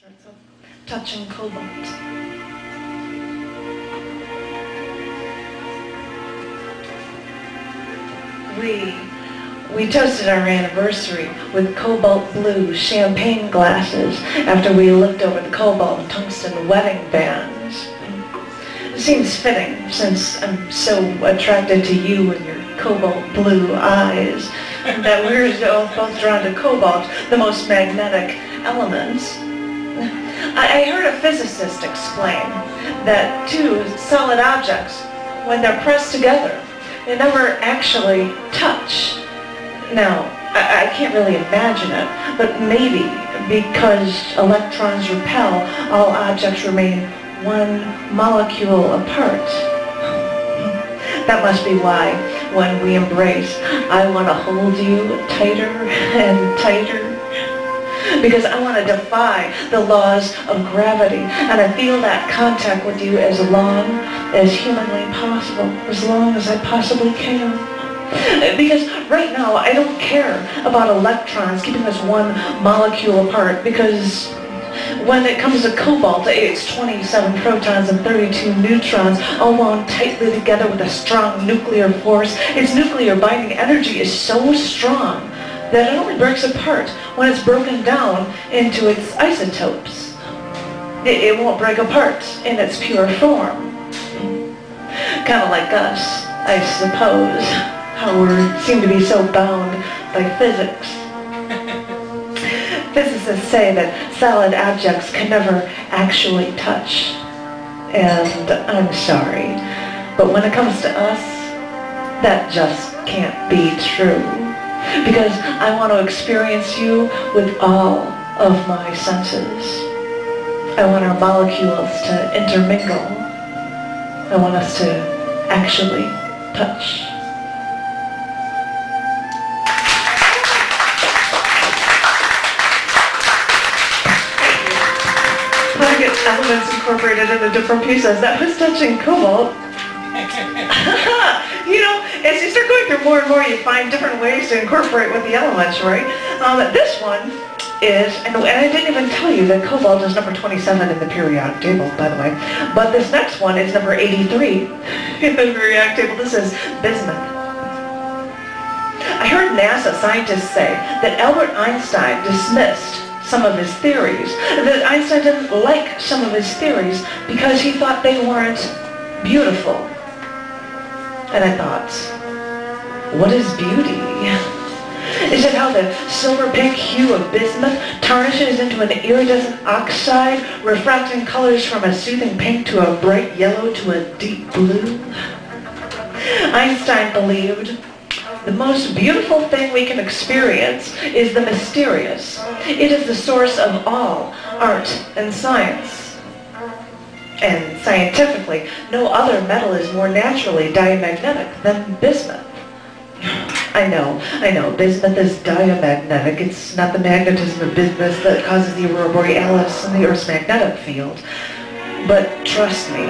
So, touching cobalt. We toasted our anniversary with cobalt blue champagne glasses after we looked over the cobalt and tungsten wedding bands. It seems fitting since I'm so attracted to you and your cobalt blue eyes that we're both drawn to cobalt, the most magnetic element. I heard a physicist explain that two solid objects, when they're pressed together, they never actually touch. Now, I can't really imagine it, but maybe because electrons repel, all objects remain one molecule apart. That must be why, when we embrace, I want to hold you tighter and tighter. Because I want to defy the laws of gravity, and I feel that contact with you as long as humanly possible, as long as I possibly can. Because right now, I don't care about electrons keeping us one molecule apart, because when it comes to cobalt, it's 27 protons and 32 neutrons, all wound tightly together with a strong nuclear force. Its nuclear binding energy is so strong that it only breaks apart when it's broken down into its isotopes. It won't break apart in its pure form. Kind of like us, I suppose, how we seem to be so bound by physics. Physicists say that solid objects can never actually touch. And I'm sorry, but when it comes to us, that just can't be true. Because I want to experience you with all of my senses. I want our molecules to intermingle. I want us to actually touch. Target elements incorporated into different pieces. That was touching cobalt. You know, as you start going through more and more, you find different ways to incorporate with the elements, right? This one is, and I didn't even tell you that cobalt is number 27 in the periodic table, by the way. But this next one is number 83 in the periodic table. This is bismuth. I heard NASA scientists say that Albert Einstein dismissed some of his theories, that Einstein didn't like some of his theories because he thought they weren't beautiful. And I thought, what is beauty? Is it how the silver pink hue of bismuth tarnishes into an iridescent oxide, refracting colors from a soothing pink to a bright yellow to a deep blue? Einstein believed the most beautiful thing we can experience is the mysterious. It is the source of all art and science. And scientifically, no other metal is more naturally diamagnetic than bismuth. I know, bismuth is diamagnetic. It's not the magnetism of bismuth that causes the aurora borealis and the Earth's magnetic field. But trust me,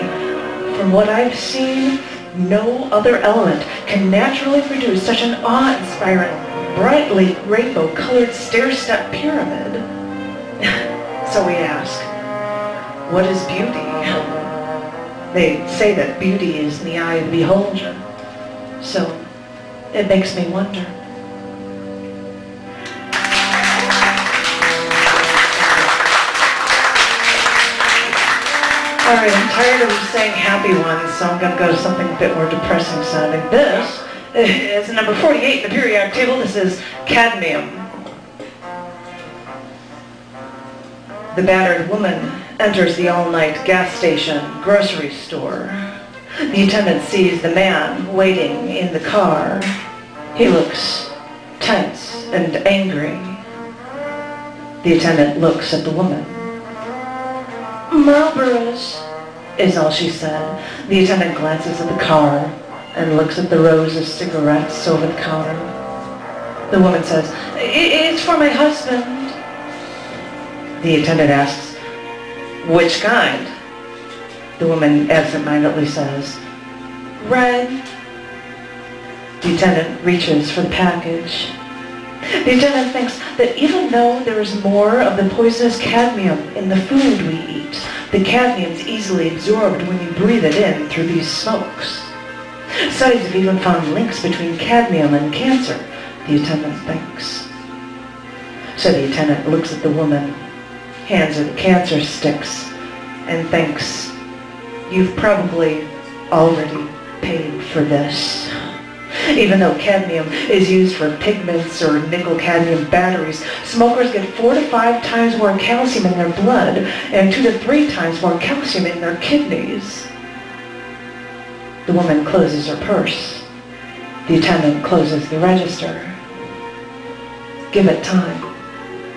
from what I've seen, no other element can naturally produce such an awe-inspiring, brightly rainbow-colored stair-step pyramid. So we ask, what is beauty? They say that beauty is in the eye of the beholder. So it makes me wonder. Alright, I'm tired of saying happy ones, so I'm going to go to something a bit more depressing sounding. This is number 48 in the periodic table. This is cadmium. The battered woman enters the all-night gas station grocery store. The attendant sees the man waiting in the car. He looks tense and angry. The attendant looks at the woman. "Marlboros," is all she said. The attendant glances at the car and looks at the rows of cigarettes over the counter. The woman says, "It's for my husband." The attendant asks, "Which kind?" The woman absent-mindedly says, "Red." The attendant reaches for the package. The attendant thinks that even though there is more of the poisonous cadmium in the food we eat, the cadmium is easily absorbed when you breathe it in through these smokes. Studies have even found links between cadmium and cancer, the attendant thinks. So the attendant looks at the woman, hands her the cancer sticks, and thinks, you've probably already paid for this. Even though cadmium is used for pigments or nickel-cadmium batteries, smokers get 4 to 5 times more calcium in their blood and 2 to 3 times more calcium in their kidneys. The woman closes her purse. The attendant closes the register. Give it time,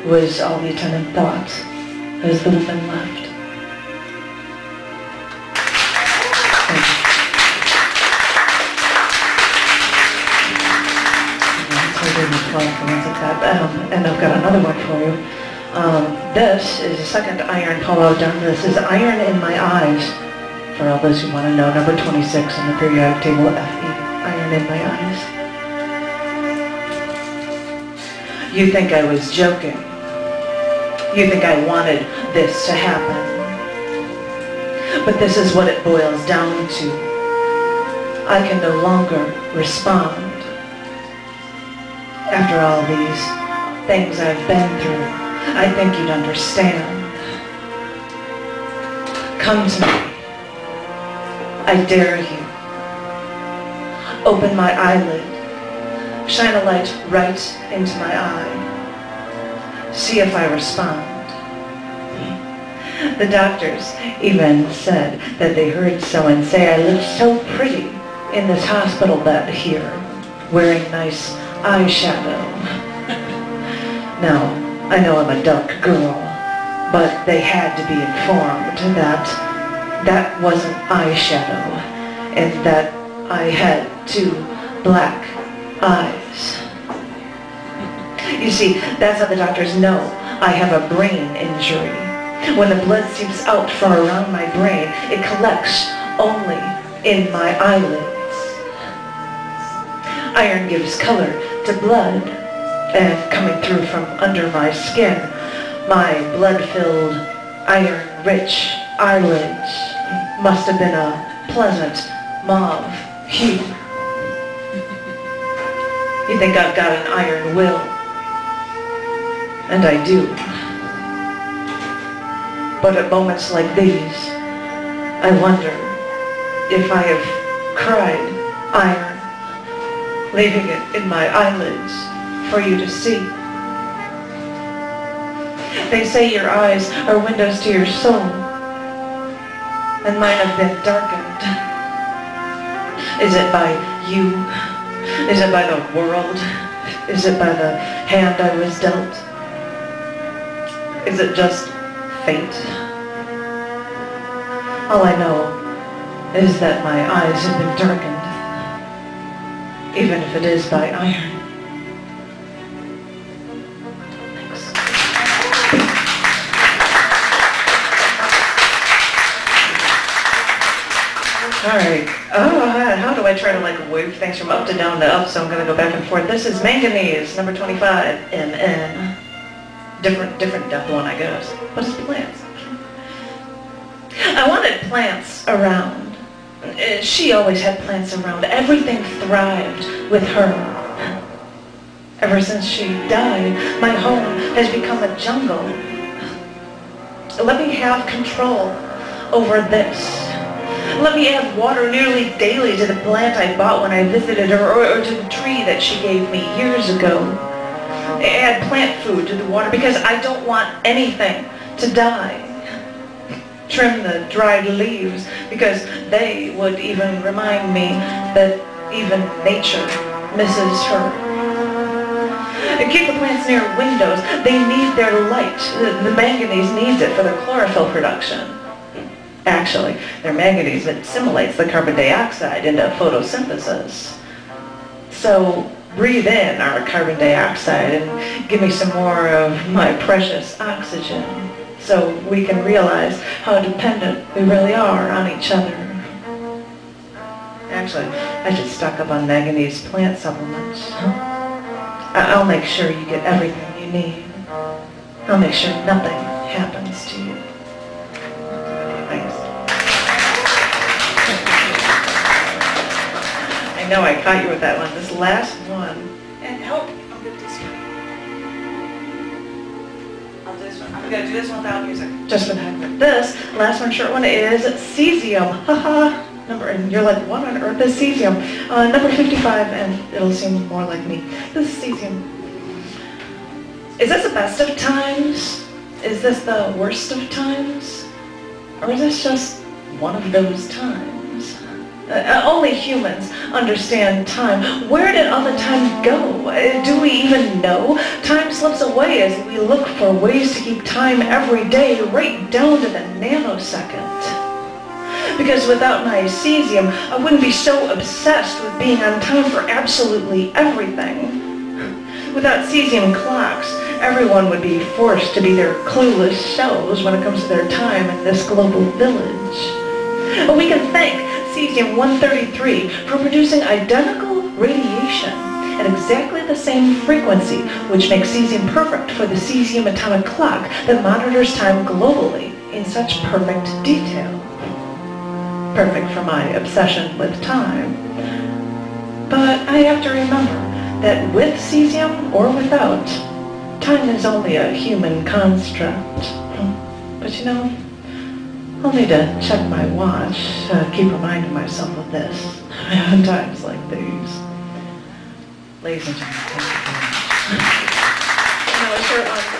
was all the attendant thought as the woman left. And I've got another one for you. This is the second iron polo done. This is Iron in My Eyes. For all those who want to know, number 26 on the periodic table, Fe, Iron in My Eyes. You think I was joking. You think I wanted this to happen. But this is what it boils down to. I can no longer respond. After all these things I've been through, I think you'd understand. Come to me. I dare you. Open my eyelid. Shine a light right into my eye. See if I respond. The doctors even said that they heard someone say I looked so pretty in this hospital bed here, wearing nice eyeshadow. Now, I know I'm a dark girl, but they had to be informed that that wasn't eyeshadow and that I had 2 black eyes. You see, that's how the doctors know I have a brain injury. When the blood seeps out from around my brain, it collects only in my eyelids. Iron gives color to blood, and coming through from under my skin, my blood-filled, iron-rich eyelids must have been a pleasant mauve hue. You think I've got an iron will, and I do. But at moments like these, I wonder if I have cried iron, leaving it in my eyelids for you to see. They say your eyes are windows to your soul, and mine have been darkened. Is it by you? Is it by the world? Is it by the hand I was dealt? Is it just fate? All I know is that my eyes have been darkened, even if it is by iron. Thanks. All right. How do I try to wave things from up to down to up? So I'm going to go back and forth. This is manganese, number 25, Mn. Different depth one, I guess. But it's plants. I wanted plants around. She always had plants around. Everything thrived with her. Ever since she died, my home has become a jungle. Let me have control over this. Let me add water nearly daily to the plant I bought when I visited her, or to the tree that she gave me years ago. Add plant food to the water because I don't want anything to die. Trim the dried leaves because they would even remind me that even nature misses her. Keep the plants near windows. They need their light. The manganese needs it for their chlorophyll production. Actually, their manganese assimilates the carbon dioxide into photosynthesis. So breathe in our carbon dioxide and give me some more of my precious oxygen so we can realize how dependent we really are on each other. Actually, I should stock up on manganese plant supplements. I'll make sure you get everything you need. I'll make sure nothing happens to you. Thanks. I know I caught you with that one. This last one. And help. I'll do this one. I'm going to do this one without music. Just for the heck of it. This last one, short one, is cesium. Haha. And you're like, what on earth is cesium? Number 55, and it'll seem more like me. This is cesium. Is this the best of times? Is this the worst of times? Or is this just one of those times? Only humans understand time. Where did all the time go? Do we even know? Time slips away as we look for ways to keep time every day, right down to the nanosecond. Because without my cesium, I wouldn't be so obsessed with being on time for absolutely everything. Without cesium clocks, everyone would be forced to be their clueless selves when it comes to their time in this global village. But we can thank cesium-133 for producing identical radiation at exactly the same frequency, which makes cesium perfect for the cesium atomic clock that monitors time globally in such perfect detail. Perfect for my obsession with time. But I have to remember that with cesium or without, time is only a human construct. But you know, I'll need to check my watch to keep reminding myself of this in times like these. Ladies and gentlemen, thank you very much.